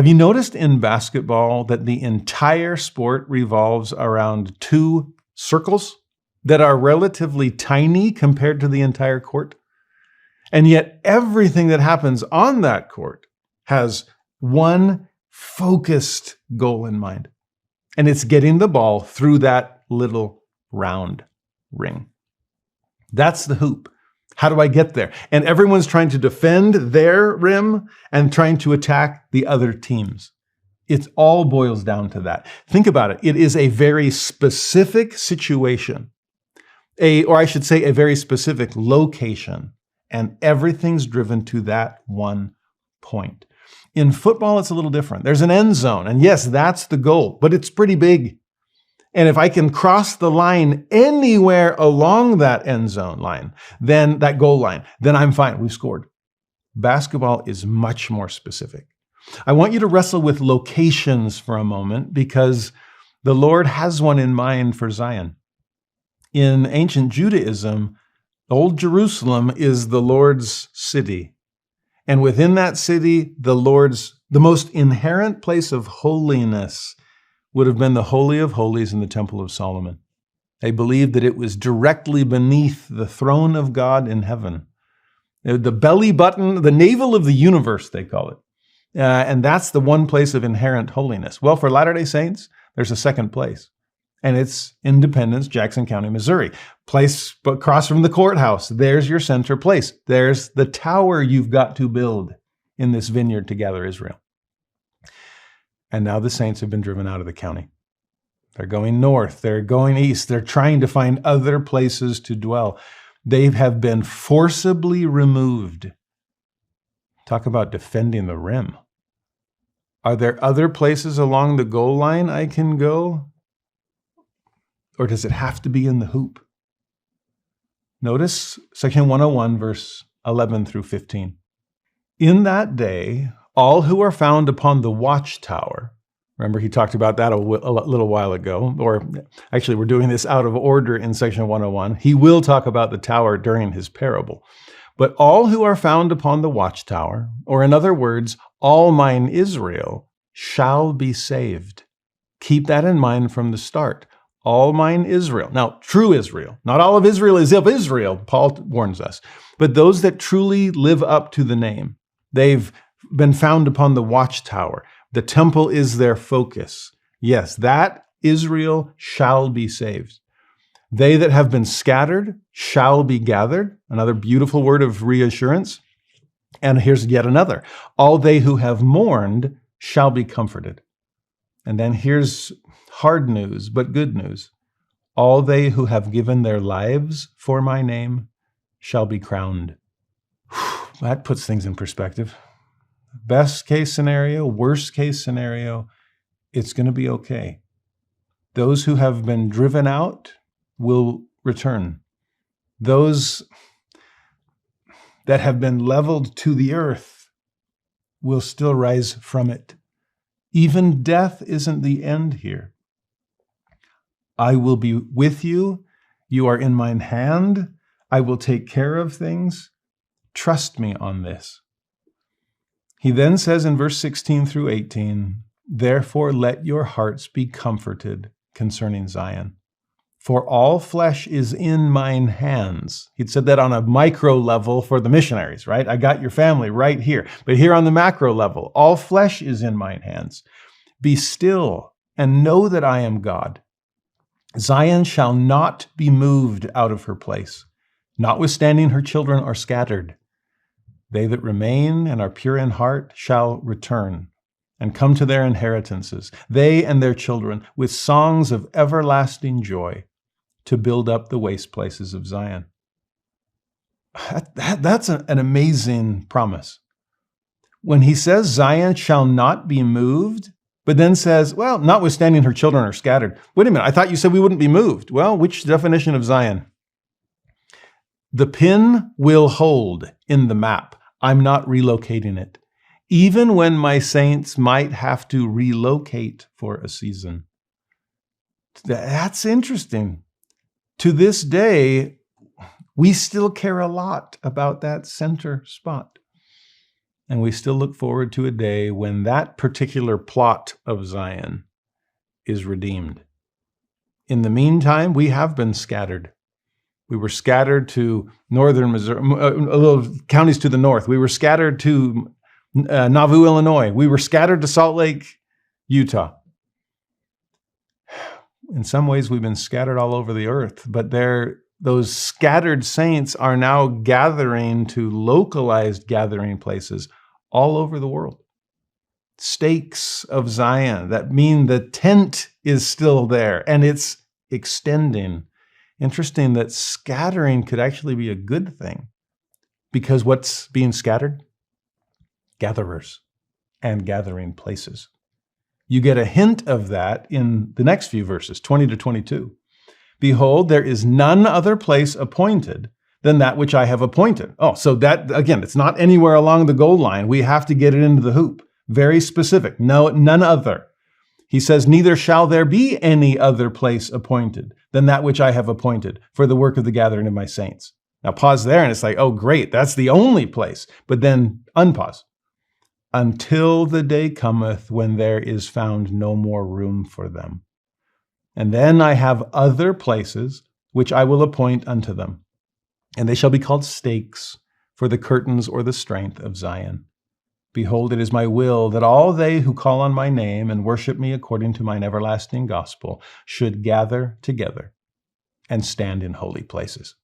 Have you noticed in basketball that the entire sport revolves around two circles that are relatively tiny compared to the entire court? And yet everything that happens on that court has one focused goal in mind. And it's getting the ball through that little round ring. That's the hoop. How do I get there? And everyone's trying to defend their rim and trying to attack the other teams. It all boils down to that. Think about it. It is a very specific situation, or I should say a very specific location, and everything's driven to that one point. In football, it's a little different. There's an end zone, and yes, that's the goal, but it's pretty big. And if I can cross the line anywhere along that end zone line, then that goal line, then I'm fine. We've scored. Basketball is much more specific. I want you to wrestle with locations for a moment because the Lord has one in mind for Zion. In ancient Judaism, Old Jerusalem is the Lord's city. And within that city, the most inherent place of holiness would have been the Holy of Holies in the Temple of Solomon. They believed that it was directly beneath the throne of God in heaven. The belly button, the navel of the universe, they call it. And that's the one place of inherent holiness. Well, for Latter-day Saints, there's a second place. And it's Independence, Jackson County, Missouri. Place across from the courthouse. There's your center place. There's the tower you've got to build in this vineyard to gather Israel. And now the saints have been driven out of the county. They're going north. They're going east. They're trying to find other places to dwell. They have been forcibly removed. Talk about defending the rim. Are there other places along the goal line I can go? Or does it have to be in the hoop? Notice section 101, verse 11 through 15. In that day, all who are found upon the watchtower, remember he talked about that a little while ago, or actually we're doing this out of order in section 101. He will talk about the tower during his parable. But all who are found upon the watchtower, or in other words, all mine Israel, shall be saved. Keep that in mind from the start. All mine Israel. Now, true Israel. Not all of Israel is of Israel, Paul warns us. But those that truly live up to the name, they've been found upon the watchtower. The temple is their focus. Yes, that Israel shall be saved. They that have been scattered shall be gathered. Another beautiful word of reassurance. And here's yet another. All they who have mourned shall be comforted. And then here's hard news, but good news. All they who have given their lives for my name shall be crowned. That puts things in perspective. Best case scenario, worst case scenario, it's going to be okay. Those who have been driven out will return. Those that have been leveled to the earth will still rise from it. Even death isn't the end here. I will be with you. You are in mine hand. I will take care of things. Trust me on this. He then says in verse 16 through 18, therefore let your hearts be comforted concerning Zion. For all flesh is in mine hands. He'd said that on a micro level for the missionaries, right? I got your family right here. But here on the macro level, all flesh is in mine hands. Be still and know that I am God. Zion shall not be moved out of her place, notwithstanding her children are scattered. They that remain and are pure in heart shall return and come to their inheritances, they and their children, with songs of everlasting joy, to build up the waste places of Zion. That's an amazing promise. When he says Zion shall not be moved, but then says, well, notwithstanding her children are scattered. Wait a minute, I thought you said we wouldn't be moved. Well, which definition of Zion? The pin will hold in the map. I'm not relocating it. Even when my saints might have to relocate for a season. That's interesting. To this day, we still care a lot about that center spot. And we still look forward to a day when that particular plot of Zion is redeemed. In the meantime, we have been scattered. We were scattered to northern Missouri, little counties to the north. We were scattered to Nauvoo, Illinois. We were scattered to Salt Lake, Utah. In some ways, we've been scattered all over the earth, but those scattered saints are now gathering to localized gathering places all over the world. Stakes of Zion that mean the tent is still there and it's extending. Interesting that scattering could actually be a good thing, because what's being scattered? Gatherers and gathering places. You get a hint of that in the next few verses, 20 to 22. Behold, there is none other place appointed than that which I have appointed. Oh, so that, again, it's not anywhere along the goal line. We have to get it into the hoop. Very specific. No, none other. He says, neither shall there be any other place appointed than that which I have appointed for the work of the gathering of my saints. Now pause there and it's like, oh, great, that's the only place. But then unpause. Until the day cometh when there is found no more room for them. And then I have other places which I will appoint unto them. And they shall be called stakes for the curtains or the strength of Zion. Behold, it is my will that all they who call on my name and worship me according to mine everlasting gospel should gather together and stand in holy places.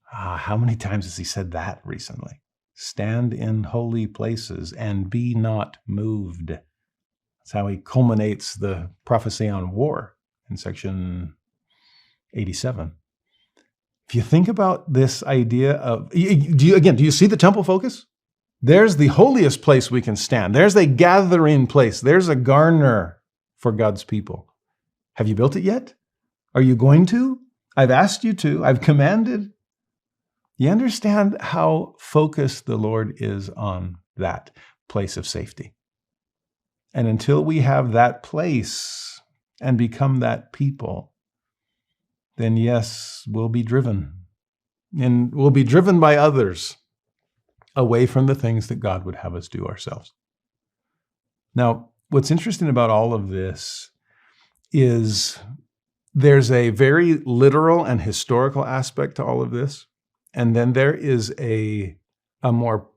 How many times has he said that recently? Stand in holy places and be not moved. That's how he culminates the prophecy on war in section 87. If you think about this idea of, do you see the temple focus? There's the holiest place we can stand. There's a gathering place. There's a garner for God's people. Have you built it yet? Are you going to? I've asked you to. I've commanded. You understand how focused the Lord is on that place of safety. And until we have that place and become that people, then yes, we'll be driven. And we'll be driven by others away from the things that God would have us do ourselves. Now, what's interesting about all of this is there's a very literal and historical aspect to all of this. And then there is a more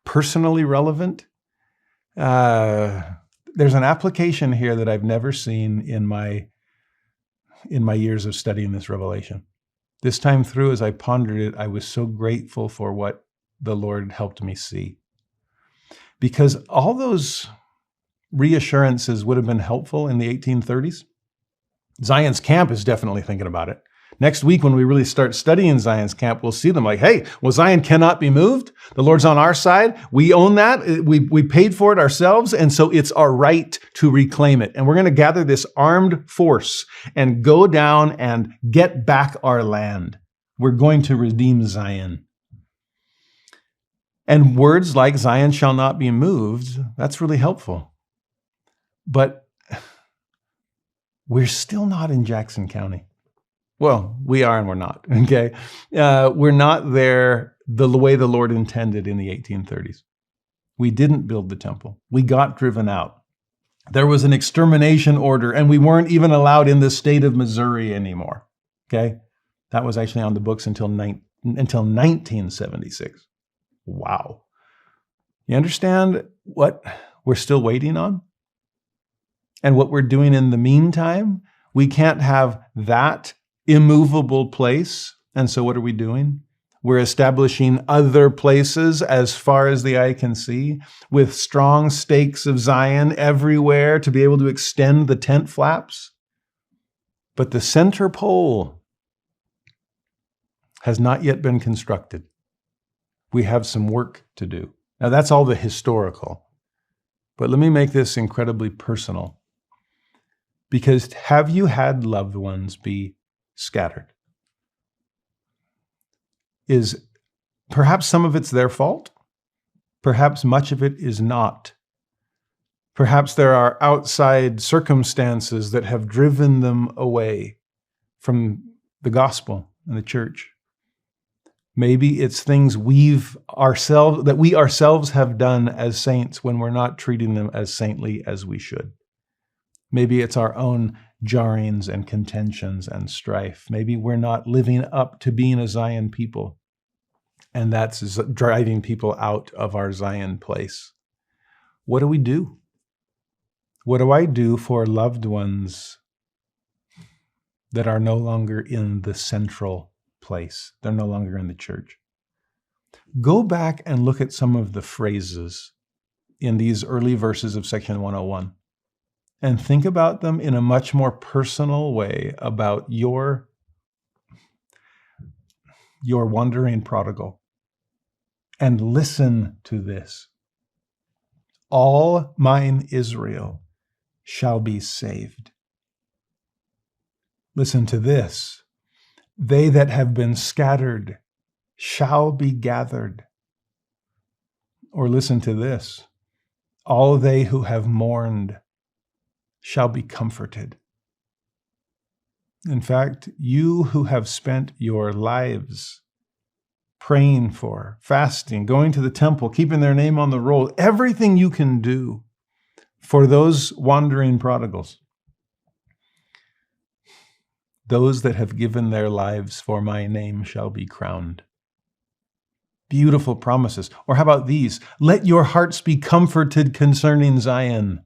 personally relevant, there's an application here that I've never seen in my years of studying this revelation. This time through, as I pondered it, I was so grateful for what the Lord helped me see. Because all those reassurances would have been helpful in the 1830s. Zion's Camp is definitely thinking about it. Next week, when we really start studying Zion's Camp, we'll see them like, hey, well, Zion cannot be moved. The Lord's on our side. We own that. We paid for it ourselves. And so it's our right to reclaim it. And we're going to gather this armed force and go down and get back our land. We're going to redeem Zion. And words like Zion shall not be moved, that's really helpful. But we're still not in Jackson County. Well, we are and we're not, okay? We're not there the way the Lord intended in the 1830s. We didn't build the temple. We got driven out. There was an extermination order, and we weren't even allowed in the state of Missouri anymore, okay? That was actually on the books until 1976. Wow. You understand what we're still waiting on? And what we're doing in the meantime? We can't have that immovable place. And so what are we doing? We're establishing other places as far as the eye can see, with strong stakes of Zion everywhere to be able to extend the tent flaps. But the center pole has not yet been constructed. We have some work to do. Now, that's all the historical. But let me make this incredibly personal. Because have you had loved ones be scattered? Is perhaps some of it's their fault? Perhaps much of it is not. Perhaps there are outside circumstances that have driven them away from the gospel and the church. Maybe it's things we ourselves have done as saints when we're not treating them as saintly as we should. Maybe it's our own jarrings and contentions and strife. Maybe we're not living up to being a Zion people, and that's driving people out of our Zion place. What do we do? What do I do for loved ones that are no longer in the central place? They're no longer in the church. Go back and look at some of the phrases in these early verses of section 101 and think about them in a much more personal way about your wandering prodigal. And listen to this. All mine Israel shall be saved. Listen to this. They that have been scattered shall be gathered. Or listen to this. All they who have mourned shall be comforted. In fact, you who have spent your lives praying for, fasting, going to the temple, keeping their name on the roll, everything you can do for those wandering prodigals, those that have given their lives for my name shall be crowned. Beautiful promises. Or how about these? Let your hearts be comforted concerning Zion,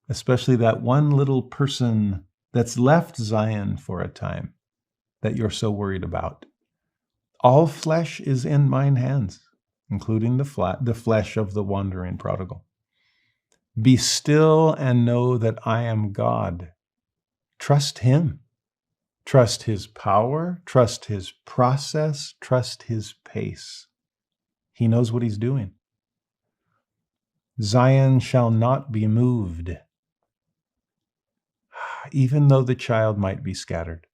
especially that one little person that's left Zion for a time that you're so worried about. All flesh is in mine hands, including the flesh of the wandering prodigal. Be still and know that I am God. Trust him. Trust his power. Trust his process. Trust his pace. He knows what he's doing. Zion shall not be moved, even though the child might be scattered.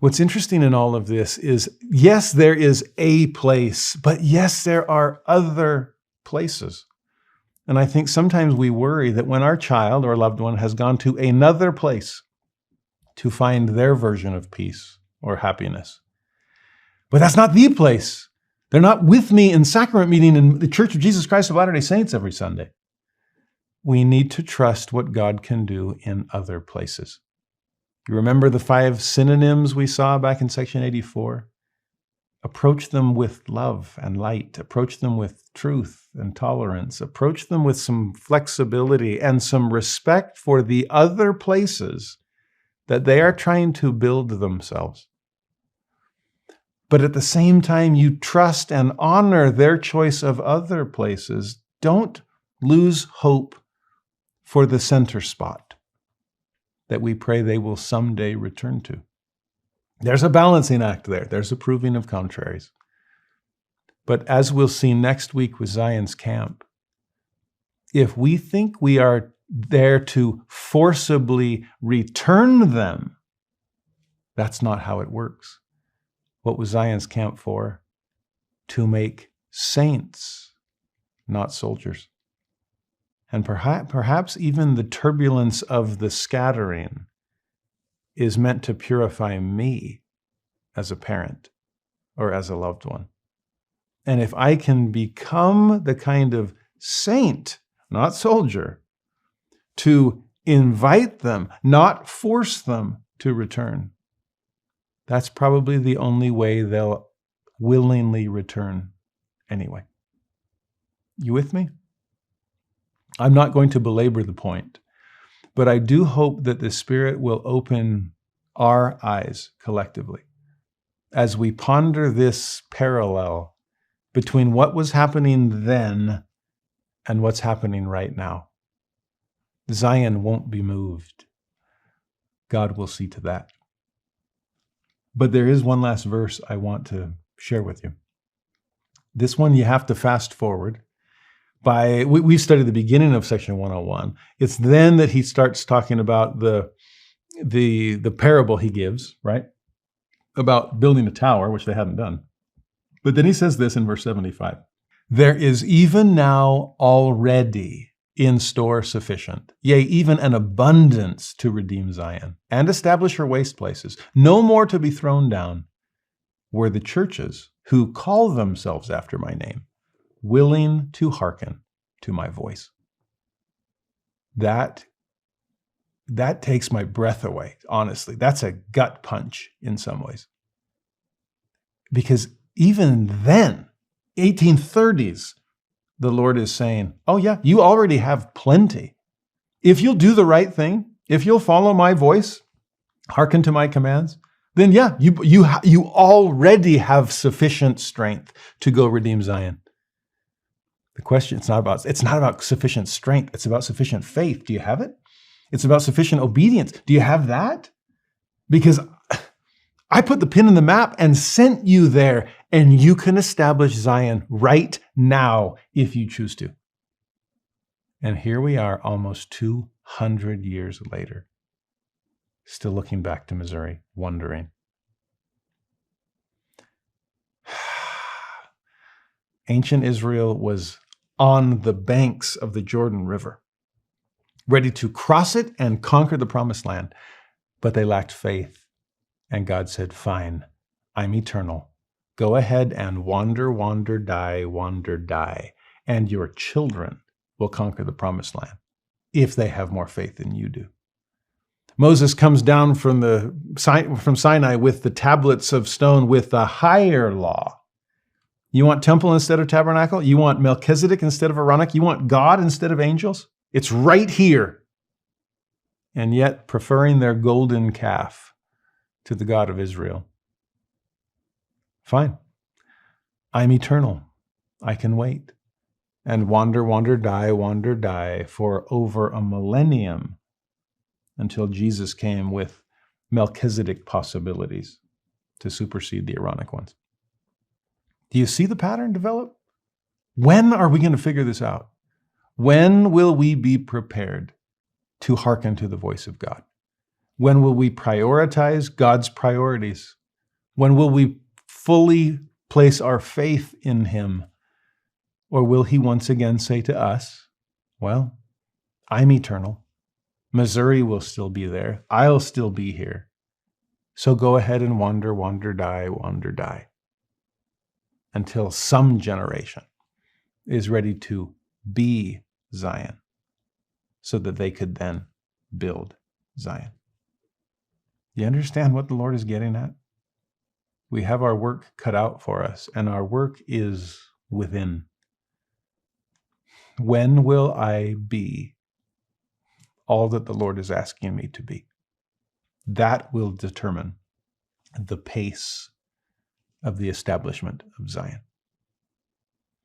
What's interesting in all of this is, yes, there is a place, but yes, there are other places. And I think sometimes we worry that when our child or loved one has gone to another place to find their version of peace or happiness, but that's not the place. They're not with me in sacrament meeting in the Church of Jesus Christ of Latter-day Saints every Sunday. We need to trust what God can do in other places. You remember the 5 synonyms we saw back in section 84? Approach them with love and light. Approach them with truth and tolerance. Approach them with some flexibility and some respect for the other places that they are trying to build themselves. But at the same time, you trust and honor their choice of other places. Don't lose hope for the center spot that we pray they will someday return to. There's a balancing act there. There's a proving of contraries. But as we'll see next week with Zion's camp, if we think we are there to forcibly return them, that's not how it works. What was Zion's camp for? To make saints, not soldiers. And perhaps even the turbulence of the scattering is meant to purify me as a parent or as a loved one. And if I can become the kind of saint, not soldier, to invite them, not force them to return, that's probably the only way they'll willingly return anyway. You with me? I'm not going to belabor the point, but I do hope that the Spirit will open our eyes collectively as we ponder this parallel between what was happening then and what's happening right now. Zion won't be moved. God will see to that. But there is one last verse I want to share with you. This one you have to fast forward. We studied the beginning of section 101. It's then that he starts talking about the parable he gives, right? About building a tower, which they hadn't done. But then he says this in verse 75. There is even now already in store sufficient, yea, even an abundance to redeem Zion and establish her waste places. No more to be thrown down, were the churches who call themselves after my name, willing to hearken to my voice. That takes my breath away, honestly. That's a gut punch in some ways. Because even then, 1830s, the Lord is saying, oh yeah, you already have plenty. If you'll do the right thing, if you'll follow my voice, hearken to my commands, then yeah, you already have sufficient strength to go redeem Zion. The question, it's not about sufficient strength, it's about sufficient faith. Do you have it? It's about sufficient obedience. Do you have that? Because I put the pin in the map and sent you there, and you can establish Zion right now if you choose to. And here we are almost 200 years later, still looking back to Missouri, wondering. Ancient Israel was on the banks of the Jordan River, ready to cross it and conquer the promised land, but they lacked faith. And God said, fine, I'm eternal. Go ahead and wander, die, and your children will conquer the promised land if they have more faith than you do. Moses comes down from Sinai with the tablets of stone with the higher law. You want temple instead of tabernacle? You want Melchizedek instead of Aaronic? You want God instead of angels? It's right here. And yet preferring their golden calf to the God of Israel. Fine. I'm eternal. I can wait. And wander, die for over a millennium until Jesus came with Melchizedek possibilities to supersede the Aaronic ones. Do you see the pattern develop? When are we going to figure this out? When will we be prepared to hearken to the voice of God? When will we prioritize God's priorities? When will we fully place our faith in him? Or will he once again say to us, well, I'm eternal. Missouri will still be there. I'll still be here. So go ahead and wander, die, until some generation is ready to be Zion so that they could then build Zion. You understand what the Lord is getting at? We have our work cut out for us, and our work is within. When will I be all that the Lord is asking me to be? That will determine the pace of the establishment of Zion.